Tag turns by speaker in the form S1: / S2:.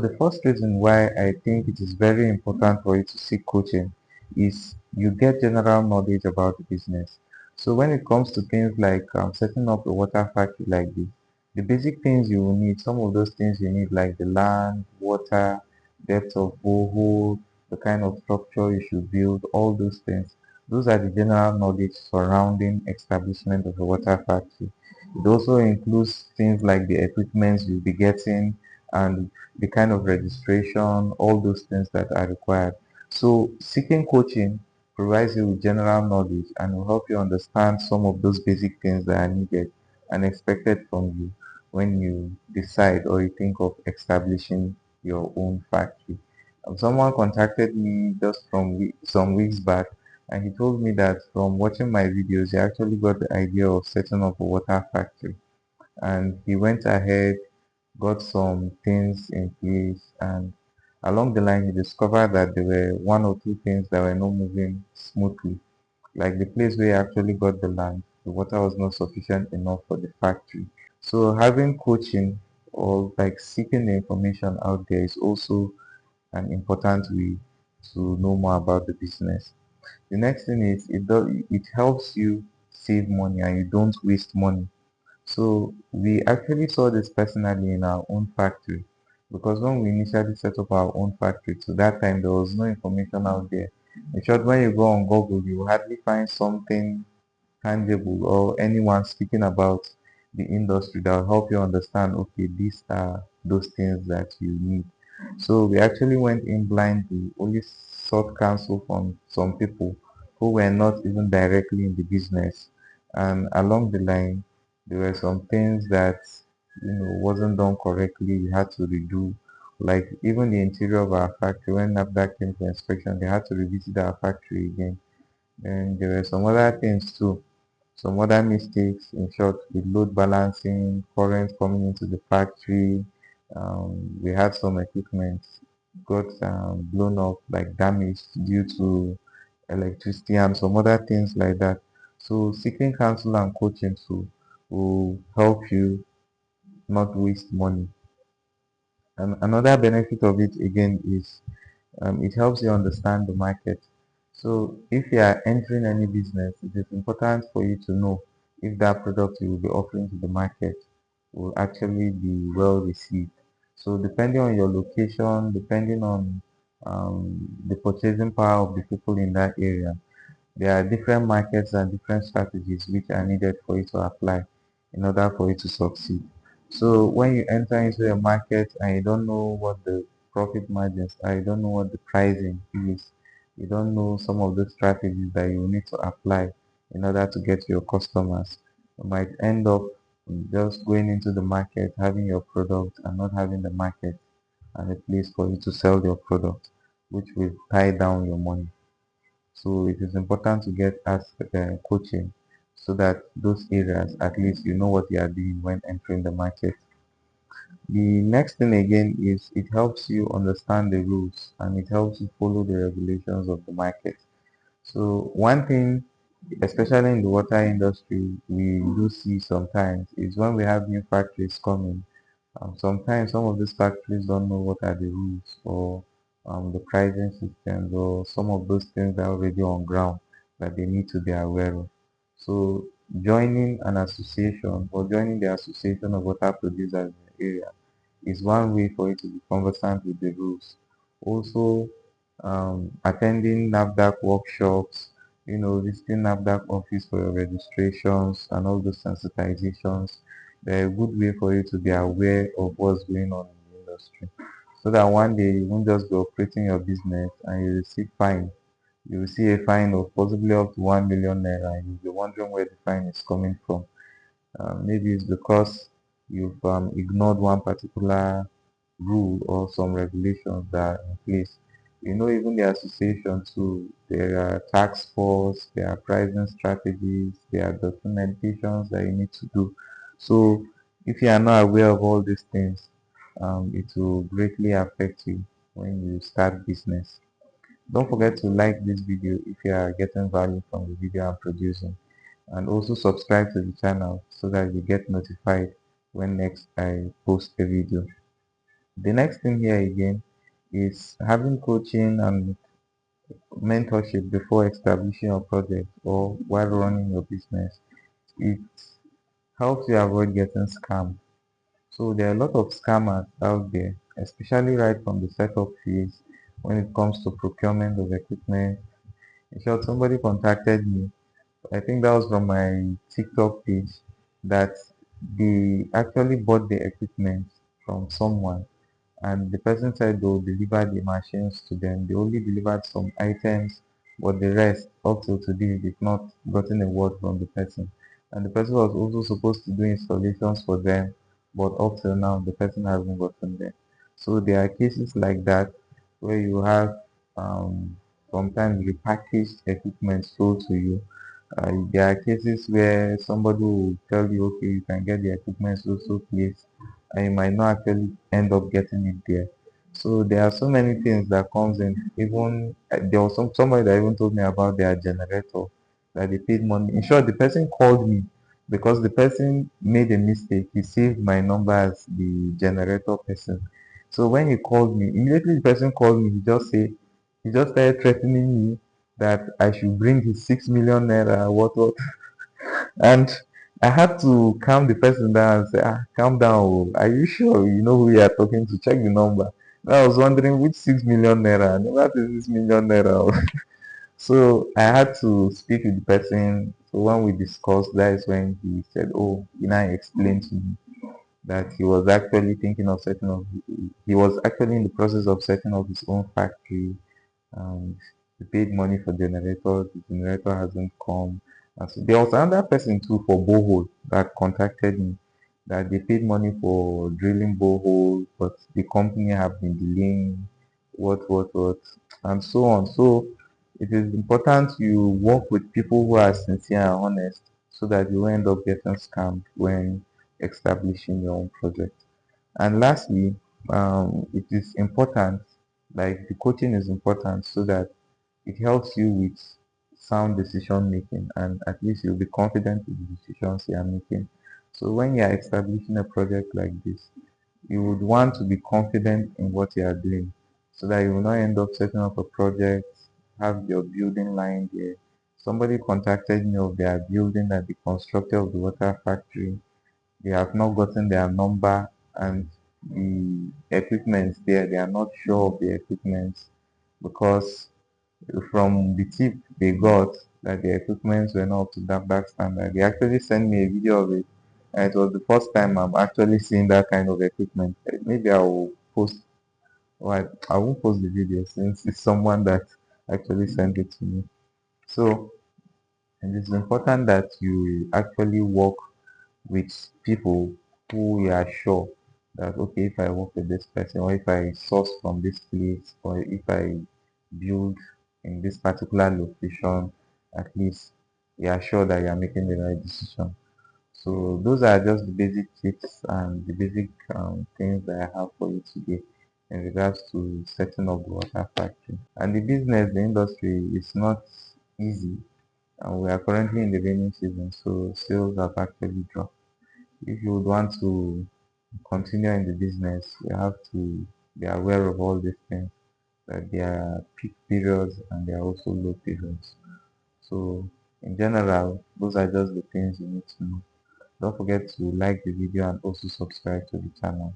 S1: The first reason why I think it is very important for you to seek coaching is you get general knowledge about the business. So when it comes to things like setting up a water factory like this, the basic things you will need, some of those things you need like the land, water, depth of borehole, the kind of structure you should build, all those things. Those are the general knowledge surrounding establishment of a water factory. It also includes things like the equipment you'll be getting and the kind of registration, all those things that are required. So seeking coaching provides you with general knowledge and will help you understand some of those basic things that are needed and expected from you when you decide or you think of establishing your own factory. Someone contacted me just from some weeks back, and he told me that from watching my videos, he actually got the idea of setting up a water factory. And he went ahead, got some things in place, and along the line, he discovered that there were one or two things that were not moving smoothly. Like the place where he actually got the land, the water was not sufficient enough for the factory. So having coaching or like seeking the information out there is also an important way to know more about the business. The next thing is it helps you save money and you don't waste money. So we actually saw this personally in our own factory because when we initially set up our own factory, to that time there was no information out there. In short, when you go on Google, you will hardly find something tangible or anyone speaking about the industry that will help you understand, okay, these are those things that you need. So we actually went in blindly, only sought counsel from some people who were not even directly in the business. And along the line, there were some things that wasn't done correctly. We had to redo. Like even the interior of our factory, when NAFDAC came for inspection, they had to revisit our factory again. And there were some other things too, some other mistakes, in short, with load balancing, current coming into the factory. We had some equipment got blown up, like damaged due to electricity and some other things like that. So seeking counsel and coaching too will help you not waste money. And another benefit of it again is it helps you understand the market. So if you are entering any business, it is important for you to know if that product you will be offering to the market will actually be well received. So depending on your location, depending on the purchasing power of the people in that area, there are different markets and different strategies which are needed for you to apply in order for you to succeed. So when you enter into a market and you don't know what the profit margins are, you don't know what the pricing is, you don't know some of the strategies that you need to apply in order to get your customers, you might end up just going into the market, having your product and not having the market and a place for you to sell your product, which will tie down your money. So it is important to get us coaching so that those areas, at least you know what you are doing when entering the market. The next thing again is it helps you understand the rules and it helps you follow the regulations of the market. So one thing, especially in the water industry, we do see sometimes is when we have new factories coming, sometimes some of these factories don't know what are the rules or the pricing systems or some of those things that are already on ground that they need to be aware of. So joining an association or joining the association of water producers in the area is one way for you to be conversant with the rules. Also, attending NAFDAC workshops, visiting NAFDAC office for your registrations and all those sensitizations. They're a good way for you to be aware of what's going on in the industry. So that one day you won't just be operating your business and you receive fine. You will see a fine of possibly up to 1 million naira and you'll be wondering where the fine is coming from. Maybe it's because you've ignored one particular rule or some regulations that are in place. Even the association too, there are tax force, there are pricing strategies, there are documentations that you need to do. So if you are not aware of all these things, it will greatly affect you when you start business. Don't forget to like this video if you are getting value from the video I'm producing, and also subscribe to the channel so that you get notified when next I post a video. The next thing here again is having coaching and mentorship before establishing a project or while running your business. It helps you avoid getting scammed. So there are a lot of scammers out there, especially right from the setup phase when it comes to procurement of equipment. In short, somebody contacted me. I think that was from my TikTok page that they actually bought the equipment from someone and the person said they'll deliver the machines to them. They only delivered some items, but the rest, up till today, they've not gotten a word from the person. And the person was also supposed to do installations for them, but up till now, the person hasn't gotten them. So there are cases like that where you have um, sometimes repackaged equipment sold to you. There are cases where somebody will tell you, okay, you can get the equipment so place, and you might not actually end up getting it there. So there are so many things that comes in. Even there was somebody that even told me about their generator that they paid money. In short, the person called me because the person made a mistake. He saved my number as the generator person. So when he called me, immediately the person called me. He just started threatening me that I should bring his 6 million naira, what. And I had to calm the person down and say, calm down. Oh. Are you sure you know who you are talking to? Check the number. And I was wondering which 6 million naira. No, that is 6 million naira. Oh. So I had to speak with the person. So when we discussed, that is when he said, oh, he now explained to me that he was actually thinking of setting up, he was actually in the process of setting up his own factory and he paid money for generator. The generator hasn't come. And so there was another person too for borehole that contacted me that they paid money for drilling borehole, but the company have been delaying what, and so on. So it is important you work with people who are sincere and honest so that you end up getting scammed when establishing your own project. And lastly, it is important, like the coaching is important so that it helps you with sound decision making and at least you'll be confident with the decisions you are making. So when you are establishing a project like this, you would want to be confident in what you are doing so that you will not end up setting up a project, have your building lying there. Somebody contacted me of their building that they constructed of the water factory. They have not gotten their number and the equipment there, they are not sure of the equipment because from the tip they got that the equipment were not up to that standard. They actually sent me a video of it, and it was the first time I'm actually seeing that kind of equipment. Maybe I will post, or I won't post the video since it's someone that actually sent it to me. So it is important that you actually work with people who you are sure that okay, if I work with this person or if I source from this place or if I build in this particular location, at least you are sure that you are making the right decision. So those are just the basic tips and the basic things that I have for you today in regards to setting up the water factory. And the business, the industry is not easy. And we are currently in the rainy season, so sales have actually dropped. If you would want to continue in the business, you have to be aware of all these things, that there are peak periods and there are also low periods. So in general, those are just the things you need to know. Don't forget to like the video and also subscribe to the channel.